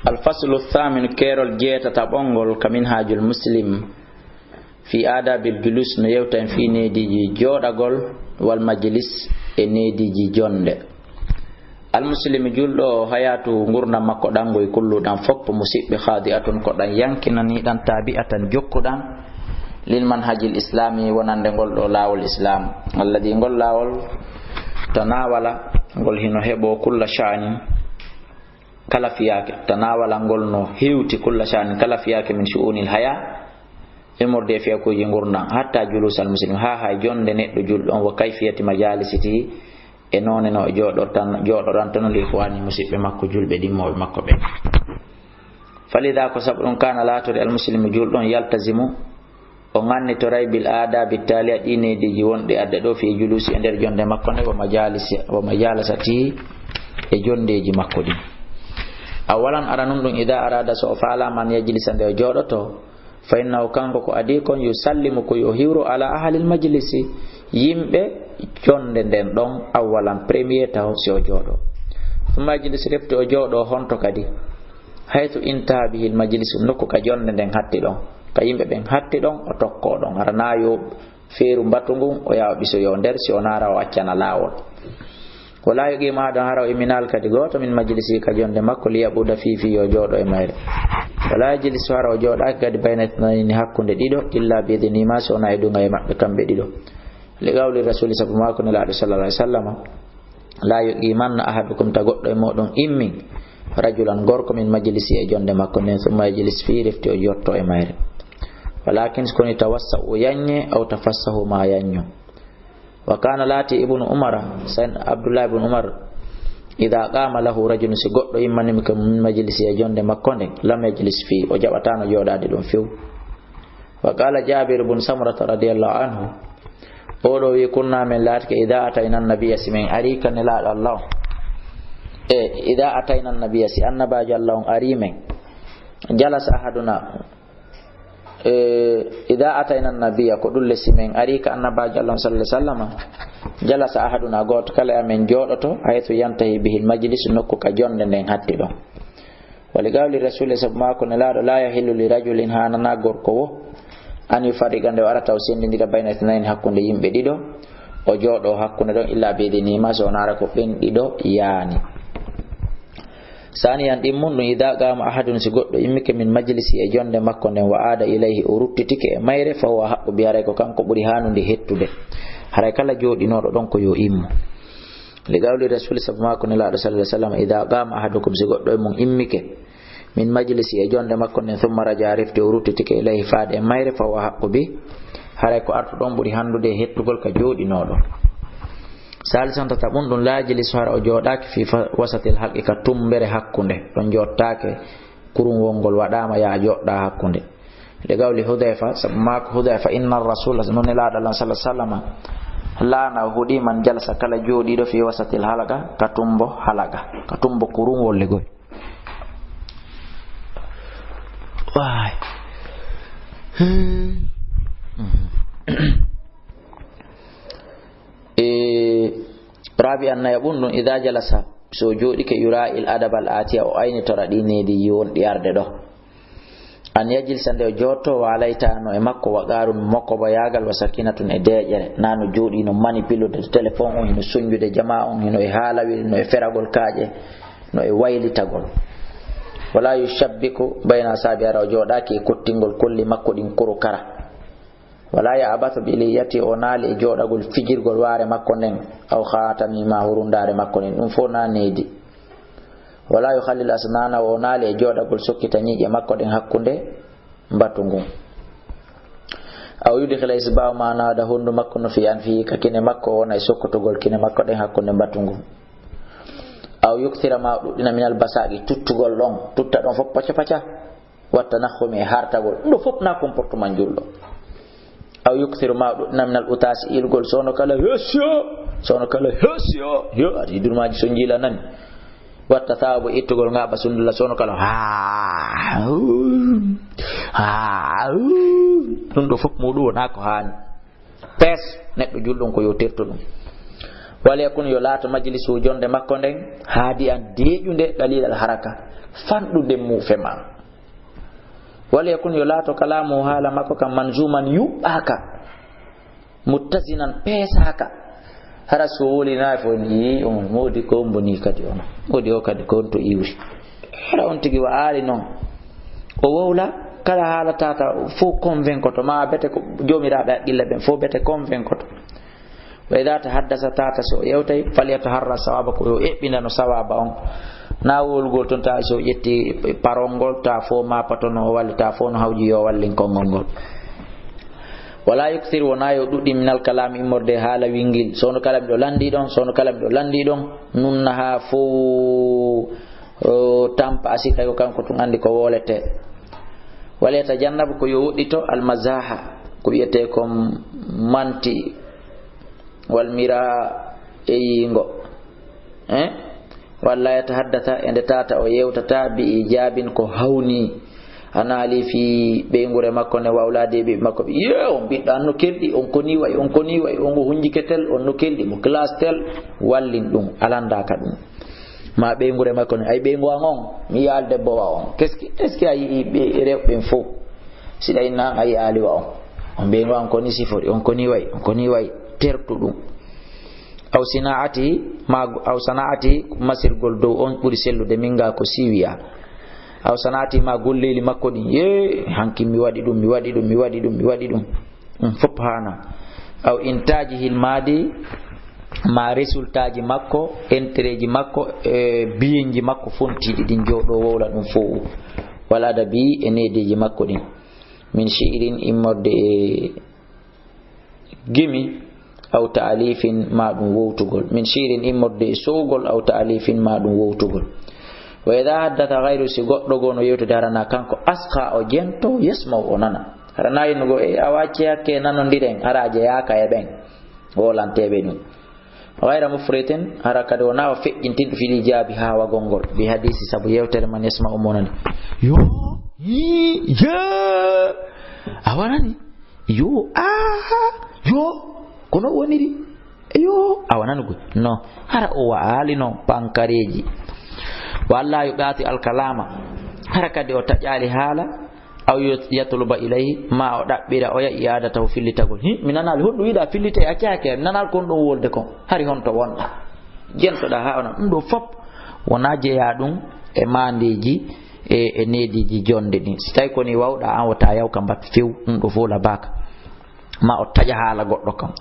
الفصل الثامن كيرول جيتا تابونغول كمنهاج المسلم في آداب الجلوس نيوتا في نيدي جوداغول والمجلس نيدي جوند المسلم جولو حياتو غورنا مكو دانغوي كلو دان فوب مسيب خادئاتون كو دان يانكيناني دان تابعه جوكو دان للمنهج الاسلامي وناندغول دو لاول الاسلام الذي غول لاول تناولا غول هينو هيبو كل شان kala fiyake tanawala ngolno hewti kulla shan kala fiyake min shu'unil haya emorde fiya ko yingurna hatta julusal muslim ha jonde neddo juldon wa kayfiyati majalisiti e none no jodoran tan li ikhwani musibbe makko julbe dimmobe makko be falida ko sabrun kana latore al muslim juldon yaltazimu o ganni to ray bil ada bitali adine de wonde adda do fi julusi e der jonde makko ne wa majalasati e jondeji makko di awalan aranum dun ida arada so fala man yajlisa de jodoto fa inna kanko ko adi kon yusallimu ko yo hiwro ala ahli al majlisi yimbe jonde den don awalan premier taw so jodo majlis refto jodo honto kadi haytu intabihi al majlis nokko ka jonde den hatti don ka yimbe ben hatti don o tokko don aranayo feru batungu o yaw biso yo der si onara o accana lawol wala yogi ma dan haraw minal kadi goto min majlisi ka jonde makko liya buda fi yo jodo e mayre wala jlis haraw joda kadi baynatni hakkunde dido illa bi idni ma sona e dunga e mabbe kambe dido li gawli rasul sallallahu alaihi wasallam la yogi man ahadukum ta goddo e modon immi rajulan gorko min majlisi e jonde makko nen so majlis fi refti o jotto e mayre walakin skoni tawassa o yanye aw tafassahu ma yanyo وكان لاتي ابن عمر سن عبد الله بن عمر اذا قام له رجل سي goddo imani من مجلس يجونde makkonde lam yajlis fi o jabatano jodade dum few وقال جابر بن سمرة رضي الله عنه odo wi kunna men latke idha atayna an-nabiy simin arika nila Allah idha atayna an-nabiy si annaba jallahu arimen jalas ahaduna idha atayna an-nabiy ko dulle simen arika annaba sallallahu alaihi wasallam jalasa ahaduna got kala amen jodoto aytu yantahi bihi al-majlis nokko ka jonde den hatti do waligawli rasul sallallahu alaihi wasallam la yahillu li rajulin hanana gorko wo ani fadigande warata o sendindira bayna ithnain hakkunde yimbe dido o jodo hakkunde don illa be dini ma so nara ko ben dido yani sani an dimmun idha qama ahadun si goddo immike min majlisi e jonde makko nden wa ada ilayhi uruttitike e mayre fa wa haqqu bi hare ko kanko buri hanude hettude hare kala jodinodo don ko yo immo li gawli rasul sallallahu alaihi wasallam idha qama ahadukum si goddo e mun immike min majlisi e jonde makko nden thumma raja rifti uruttitike ilayhi faade e mayre fa wa haqqu bi hare ko artu don buri handude hettugol ka jodinodo salisan tatabun dun la jili suhara o jodaki fi wasatil haqiqa tumbere hakkunde don jottake kurun wongol wadama ya jodda hakkunde de gawli hudayfa sabma hudayfa inna ar-rasul sallallahu alaihi wasallam lana hudi man jalasa kala jodi do fi wasatil halaga katumbo kurun wolle goy why rabi anna yabun idha jalasa so jodi ke yura il adab al atiya o ayni toradi nedi yon diarde do an yajilsa de jotto wa alaytano e makko wa garun makko ba yagal wa sakinatun e dejere nanu jodi no manipilo de telephone on no sunjude jamaa on no e halawil no e feragol kaaje no e waylitagol wala yushabbiku bayna sabiara o jodaki kottingol kulli makko din kuru kara wala ya abata biliyati onali jodagol fijirgol ware makko nen aw khatami ma hurundare makko nen dum fo na nedi wala yukhallil asnana onali jodagol sokkita nyije makko den hakkunde batungu aw yudkhila isba ma na da hundu makko no fi an fi kakine makko wona sokkotogol kine makko den hakkunde batungu aw yukthira ma dudina minal basagi tuttugol don tutta don fop pacha watta nakhumi hartagol do fop na comportement juldo aw yukthiru ma min al-utas ilgol sono kala hesio yo adi durmaji so jila nan watta sabu ittugol ngaba sundulla sono kala dum do fop mudu na ko han pes neddo juldon ko yo terto dum wala yakun yo lato majlisu jonde makko nden haadi an deejunde dalil al haraka fandude mufema wala yakun yulato kalamu hala makko kam manzuman yubaka muttazinan pesaka hara so woli na fo ni on modi ko mboni kadi on modi o kadi ko to iwri hara on tigi wa ali non o wowla kala hala tata fo convaincre to ma bete ko jomiraɓe aqilla ɓen fo bete convaincre to wa idha tahaddasa tata so yewtay falyataharra sawaba ko yo ebbina no sawaba on na wolgol ton ta so yetti parongol ta fo ma patono walla ta fo no hawji yo wallin kongol gol wala yukthir wona yo dudi minal kalam immorde hala wingil sono kalam do landi don sono kalam do landi don nunna ha fo tampa asika yo kanko tun andi ko wolete wala tajannabu ko yo wudito al mazaha ko yete ko manti wal mira eyingo walla yatahaddatha ende tata o yewtata bi ijabin ko hawni anali fi beengure makko ne wawlade be makko on bidda no keldi on koni way on go hunjiketel on no keldi mo class tel wallin dum alanda ka dum ma beengure makko ne ay beengo ngon mi yalde bo wa on qu'est-ce que ay be rewbe fo sida ina ay ali wa on beengo on koni sifori on koni way tertu dum aw sanaati masirgol dow on buri sellude minga ko siwiya aw sanaati ma golleli makko di hanki mi wadi dum fop hana aw intaji hilmadi ma resultaji makko intérêt makko biyenji makko fontidi din jodo wowla dum fo wala da bi enedeji makko din min shi'irin immorde gimi aw ta'alifin ma dum wowtugol min shirin immorde sowgol aw ta'alifin ma dum wowtugol wa idha haddatha ghayru si goddo gono yewto darana kanko asqa o jento yasma o nana harana yinugo awaci hakke nanondiren araje yaka e ben wolantebe dum ghayra mufritin harakade wona o fejjintido fili jabi ha wagongol bi hadisi sabu yewtere man yasma o monani yo awanani yo kono woniri awananugo no hara o waali no pankareji walla yubati al kalama hara kadi o tajali hala aw yatluba ilayhi ma o dabbira o ya iyada taw fillitagol minanal hoddu wida fillite akake minanal kon don wolde kon hari honto wonda jento da ha ona do fop wona jeya dum e mandeji e nediji jonde din tay ko ni wawda an wata yaw kam bat few do fo la baka ma o taja hala goddo kam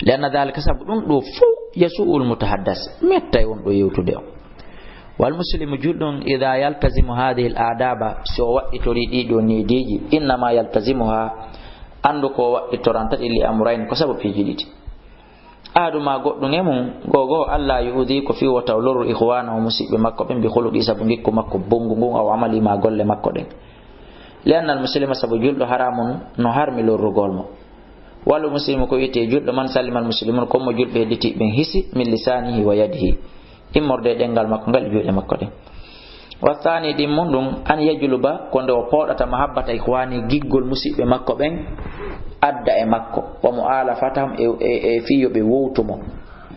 لأن ذلك سبب دو فو يسوء المتحدث متى يوم دو يوتو والمسلم جد إذا يلتزم هذه الآداب سواء تريد دو نيديجي إنما يلتزمها عندك وإترانتت إلي أمرين كسبب في جديد أهد ما قد نمو غوغو ألا يؤذيك في وتولور إخوانا ومسيب مكو بخلق إسابنجيكو مكو بونغو أو عملي ما قل مكو لأن المسلم سبب جد حرام نهار ملور رغولمو walu muslimu ko yite juldo man salima al muslimun ko mo julbe hediti ben hisi min lisanihi wa yadihi immorde dengal makko ngal juude makko de wa thani di mundum an yajluba ko ndo podata mahabbata ikhwani giggol musibbe makko ben adda e makko wa mu'alafatam e fiyo be wowtumo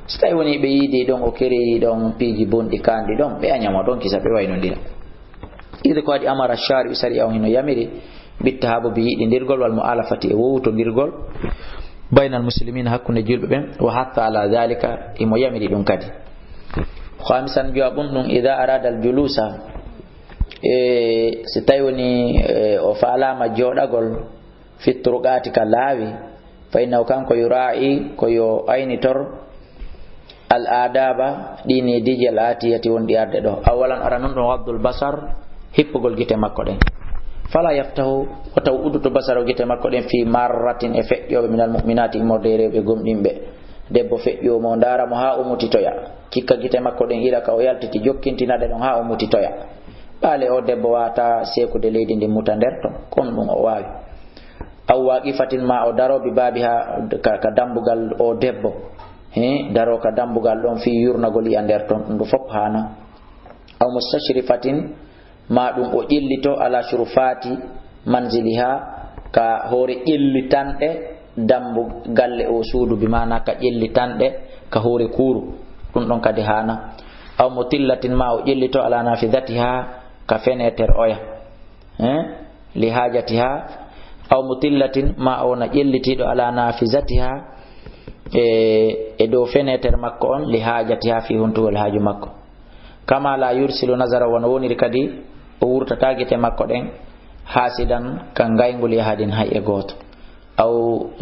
stay woni be yidi don o kere don piji bondi kandi don be anyamo don kisa be wayno dina ide ko adi amara shari sari aw hino yamiri bittahabu bi dirgol wal mu'alafati wowto dirgol bainal muslimin hakkunde julbe ben wa hatta ala zalika imo yamiri dum kadi khamisan jawabun dum idha arada al julusa sitayoni o falama jodagol fi turqati kalawi fa inna kanko yura'i ko yo ainitor al adaba dini dijal atiyati wondi arde do awalan aranon do abdul basar hippugol gite makko den fala yaftahu wa tawudu to basaro gite makko den fi marratin e fejjobe minal mu'minati mordere be gomdimbe debbo fejjo mo ndara mo ha umutitoya kikka gite makko den ila ka o yaltiti jokkintina de don ha umutitoya bale o debbo wata sekude leydi ndi muta nder ton kon dum o wawi aw waqifatin ma o daro bi babiha ka dambugal o debbo daro ka dambugal don fi yurnagol ya nder ton dum fop hana aw mustashrifatin ma dum o jellito ala shurufati manziliha ka hore jellitande dambu galle o suudu bi mana ka jellitande ka hore kuru dum don kadi hana aw mutillatin ma o jellito ala nafidatiha ka feneter oya li hajatiha aw mutillatin ma ona ƴellitiɗo ala nafizatiha e dow feneter makko on li hajatiha fi huntugol haaju makko kama la yursilu nazara wona woniri kadi o wurtata gite makko ɗen hasidan ka ngaygol yahadin hay e gooto aw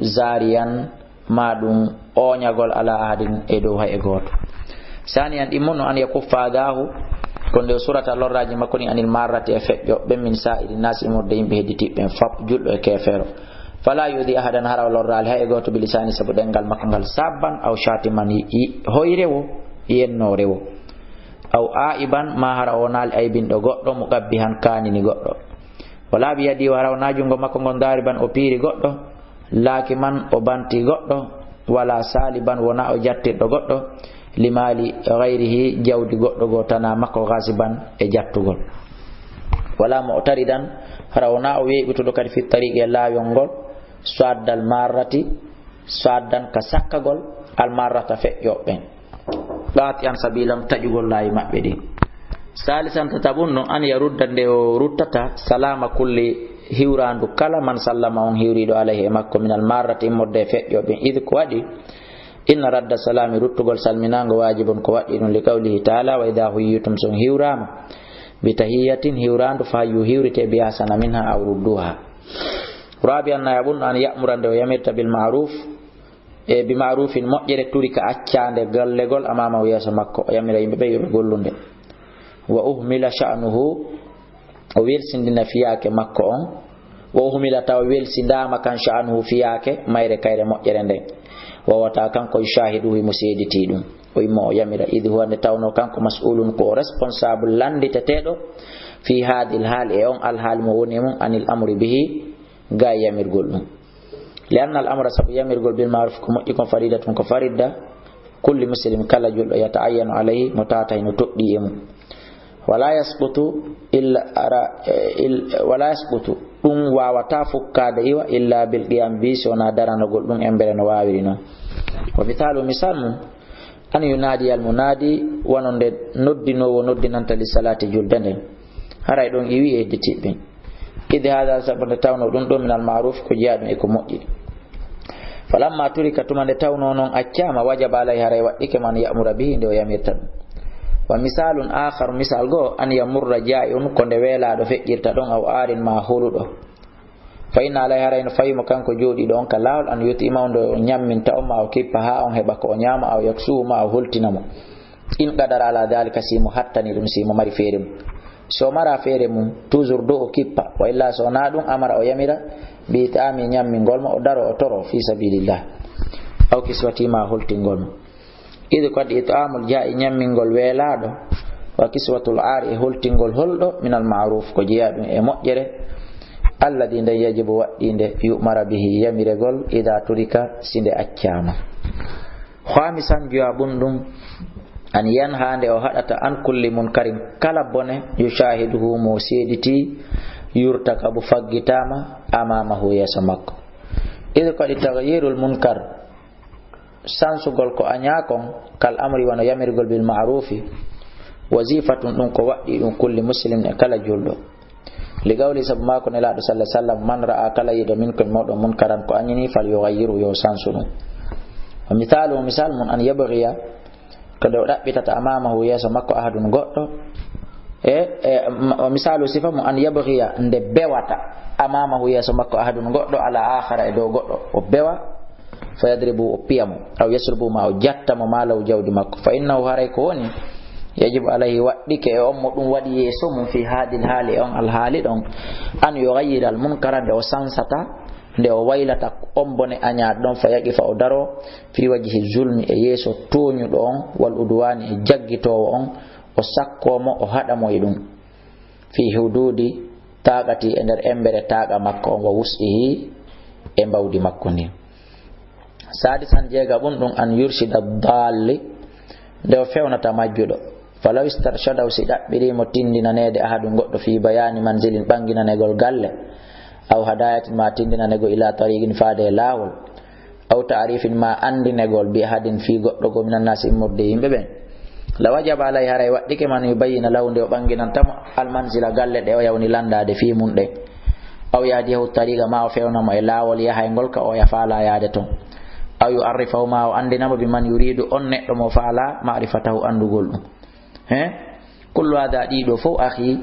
zariyan ma ɗum oñagol ala ahadin e dow hay e gooto saniyan ɗimmono an yakuffa adahu ko nde surata lorraji makko ni anil marrati e feƴƴo ɓen min sa'iri nasi imorde yimɓe hedditiɓɓen fap julɗo e kefero fala yudi ahadan hara lorrali hay e gooto bilisani sabu ɗengal makko ngal sabban aw shatiman hoyrewo yenno rewo aw aiban ma hara o naali aybinɗo goɗɗo mo ƙabbi han kanini goɗɗo wala bi yadi hara o najungo makko ngon dariban o piiri goɗɗo laaki man o banti goɗɗo wala saliban wona o jattirɗo goɗɗo limali gayrihi jawdi goɗɗo go tana makko gasiban e jattugol wala mo o taridan hara wona o weeɓituɗo kadi fi tariqe e laawol ngol soaddal marrati soaddan ka sakkagol al marrata feƴƴoɓɓen ɗaati an sabilam taƴugol laayi maɓɓe ɗi salisan tatabunno an yarudda nde o ruttata salama kulli hiwrandu kala man sallama on hiwriɗo alayhi e makko minal marrati immorde e feƴƴoɓen id ko waɗi inna radda salami ruttugol salminago wajibon ko waɗi ɗum li qawlihi taala wa idha huyyitum son hiwrama bi tahiyatin hiwrandu fa yu hiwrite bi hasana minha aw rudduha rabi'an na yabun an ya'mura nde o yamirta bil ma'ruf e bi ma'rufin moƴƴere turi ka accande gallegol amama o yeeso makko o yamira yimɓe ɓe yoɓe gollunde wa uhmila sha'nuhu o welsindina fiyake makko on wa uhmila taw welsindama kan sha'nuhu fiyake mayre kayre moƴƴere nden wawata kanko shahiduhu mo seediti ɗum o yimmo o yamira idi huwande tawno kanko mas'ulun ko responsable landiteteɗo fi hadil hal e on alhaali mo woni mum anil amri bihi ga yamirgol ɗum li anna al amra sabu yamirgol bil ma'ruf ko moƴƴi kon faridatun ko faridda kulli muslim kala julɗo yata'ayyanu alayhi mo tata no toɗɗi e mum wala yasbutu ɗum wawata fukkade iwa illa bil qiyam bi sona daranogol ɗum embere no wawiri noon wa mithalu misal mum an yunadi al munadi wononde noddinowo noddinanta li salati julde nden haray ɗon iwi e hedditiɓɓe idi hada sabu nde tawno ɗum ɗo min al ma'ruf ko jeeyaɗum e ko moƴƴi falamma turika tuma nde tawno noon accama wajaba alay haray waɗɗike man ya'mura bihi nde o yamirta ɗum wa misalun akhar misal go an yamurra ja'un ko nde weelaɗo feƴƴirta ɗon aw arin ma holuɗo fa inna alay haray no fayimo kanko jooɗiɗo on ka laawol an yutima on nde o ñamminta on ma o kippa ha on heɓa ko o ñaama aw yaksuhu ma o holtinamo in qadara ala dalika simo hattani ɗum simo mari feere mum so mara feere mum toujours do o kippa wa illa so na ɗum amara o yamira bi ta'ami ñammingol mo o daro o toro fi sabilillah aw kiswatima holtingol mo idi kadi it'amul ja'i ñammingol weelaaɗo wa kiswatul ari e holtingol holɗo minal ma'ruf ko jeeyaɗum e moƴƴere alladi nde yajibu waɗɗinde yu'mara bihi yamiregol ida turika sinde accama khamisan jawabun ɗum an yanha nde o haɗata an kulli munkarin kala bone yushahiduhu mo seediti yurtakabu faggitama amamahu yeeso makko idi kadi taghyirul munkar sansugol ko a ñaakon kal amri wano yamirgol bil ma'rufi wazifatun ɗum ko waɗɗi ɗum kulli muslim e kala julɗo li gawli sabu mako nelaɗo sallah sallam man ra'a kala yiɗo min koye mawɗo munkaran ko añini fal yughayyiru yo sansu ɗum wa mithalu misal mun an yabghiya ko nde o ɗaɓɓitata amamahu yeeso makko ahadun goɗɗo wa misalu sifa mu an yabghiya nde bewata amamahu yeeso makko ahadun goɗɗo ala akhara e dow goɗɗo o bewa fa yadribu o piyamo aw yasrubu ma o jattamo ma law jawdi makko fa innahu haray ko woni yajibu alayhi waɗɗike e on mo ɗum waɗi yeeso mum fi hadil haali e on alhaali ɗon an yughayyira al munkara nde o sansata nde o waylata on bone añaɗo ɗon fa yaqifa o daro fi wajhi zulmi e yeeso toñuɗo on wal udwani e jaggitowo on o sakkomo o haɗamo e ɗum fi hududi taqati e nder embere taqa makko on wa wus'ihi e mbawdi makko ni sadisan jeega ɓum ɗum an yurshida dalli nde o fewnata majjuɗo falaw istarshadaw si ɗaɓɓirimo tindinanede ahadum goɗɗo fi bayani manzilin ɓanginanegol galle aw hadayatin ma tindinanego ila tariqin faade laawol aw ta'rifin ma andinegol bi ahadin fi goɗɗo go minan nasi immorde yimɓe ɓen la wajaba alay haray waddike man yubayyina lawnde o banginan tam al manzila galle de o yawni landade fi mun de aw yadihu tariqa ma o fewna mo e lawol yahay ngol ka o ya faala yaade ton aw yu'arrifahu ma o andinamo bi man yuridu on neddo mo faala ma'rifatahu andugol dum kullu hada dido fo akhi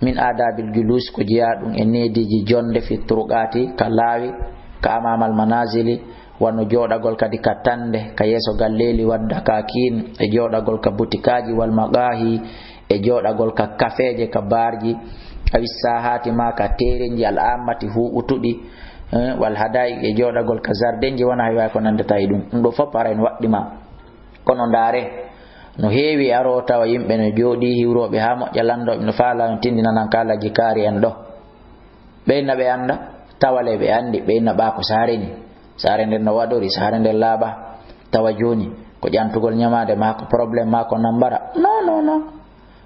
min adabil julus ko jiya dum e nediji jonde fi turqati ka lawi ka amamal manazili wano jodagol kadi katande ka yeso galleli wadda ka kin e jodagol ka butikaji wal magahi e jodagol ka kafeje ka barji awi sahati ma ka terenji al amati hu utudi wal hadai e jodagol ka zardenji wana hay ko nande tay dum do fop ara en waddima kono ndare no heewi aro tawa yimbe no jodi hiwrobe ha mo jalando no faala tindina nan kala jikari en do be nabe anda tawale be andi be na ba ko sareni sare nden no wadori sare nden laaba tawa joni ko jantugol nyamade mako problem mako nambara no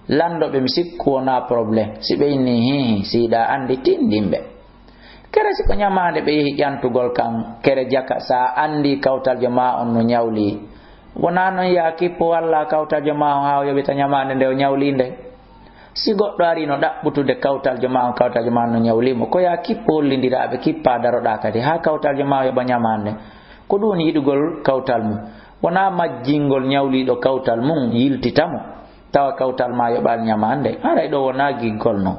lando be misikko wona problem sibe inni hi sida andi tindimbe kere siko nyamade be yehi jantugol kan kere jaka sa andi kawtal jama on no nyawli wona non yaki po walla kawtal jama ha yobe ta nyamade nde o nyawlinde si goddo ari no dabbutude kawtal jama no nyawlimo ko yaki po lindirabe kippa daroda kadi ha kawtal jama yoba nyamande ko dun yidugol kawtal mum wona majjingol nyawlido kawtal mum yiltitamo tawa kawtal ma yobal nyamande ara do wona gigol no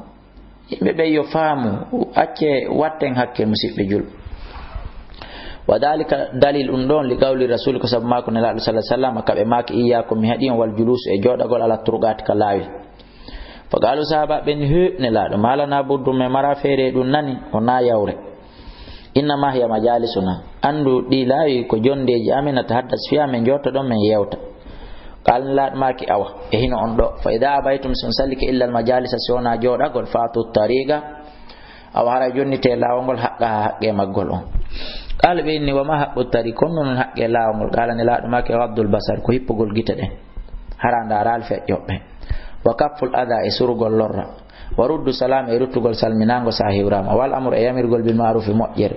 yimbe be yo faamu acce watten hakke musibbe jul wadalika dalil undon li qawli rasul sallallahu alaihi wasallam kabe mak iyyakum hadin wal julus e jodagol ala turqat kalawi fagalu sahaba ben ne la malana buddu me mara fere dun nani ona yawre inna ma hiya majalisuna andu di lawi ko jondeji amina tahaddas fiya men jotto don men yewta qal la maki awa e hino on do fa idha abaytum sunsalika illa al majalis sona jodagol fatu tariqa aw hara jonnite lawngol haqqa haqqe maggol on qal be ni wa ma haqqu tariqon non haqqe lawngol qala ne la maki abdul basar ko hippugol gite den haranda ral fe jobbe wa kaful adha e surugol lorra wa ruddu salam e ruttugol salminango sahiwrama wal amru e yamirgol bil ma'ruf moƴƴere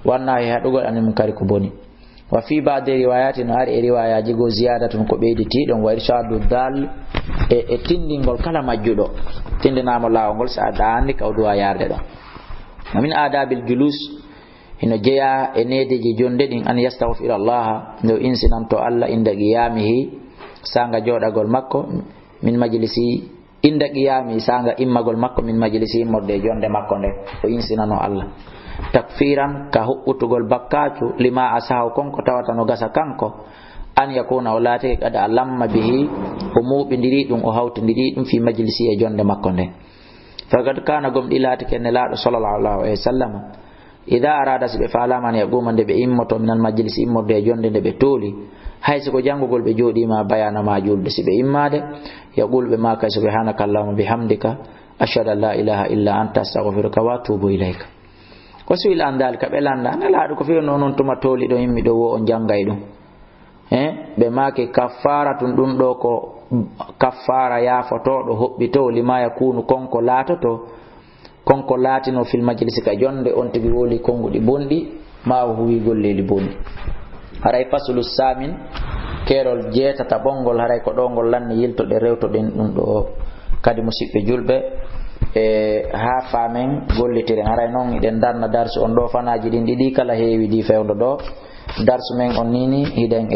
wanna e hadugol anim kari ko boni wa fi ba'd riwayati no ari riwayaji go ziyadatun ko beyditi don wa irshadu dal e tindingol kala majjudo tindinamo lawngol sa daandi kawdu yarde do min adabil julus hino jeya e nedeji jonde din an yastaghfira Allah no insinanto Allah inda qiyamihi sanga jodagol makko min majlisi inda qiyami sanga immagol makko min majlisi modde jonde makko nde o insinano Allah takfiran ka huutugol bakkacu lima asahu konko tawata no gasa kanko an yakuna ulati kada alamma bihi umubindiri dum o hawtindiri dum fi majlisi e jonde makko nde fagad kana gom dilati ken laado sallallahu alaihi wasallam ida arada sibe fala man yaguma de be immoto minal majlisi immode jonde de be toli hayso ko jangugol be jodi ma bayana ma julde sibe immade yaqul be ma ka subhanaka allahumma bihamdika ashhadu an la ilaha illa anta astaghfiruka wa atubu ilaika ko sil andal ka be landa na laado ko fi non tuma toli do yimmi do wo on jangay dum be ma ke kafaratun dum do ko kafara ya foto do hobbito lima yakunu konko latoto konko latino fil majlis ka jonde on tigi woli kongudi bondi ma huwi golleli bondi haray fasulu samin kerol jeetata bongol haray ko dongol lanni yilto de rewto den dum do kadi musibbe julbe ha famen gollitire haray non den darna darsu on do fanaji din didi kala heewi di fewdo do darsu men on nini hiden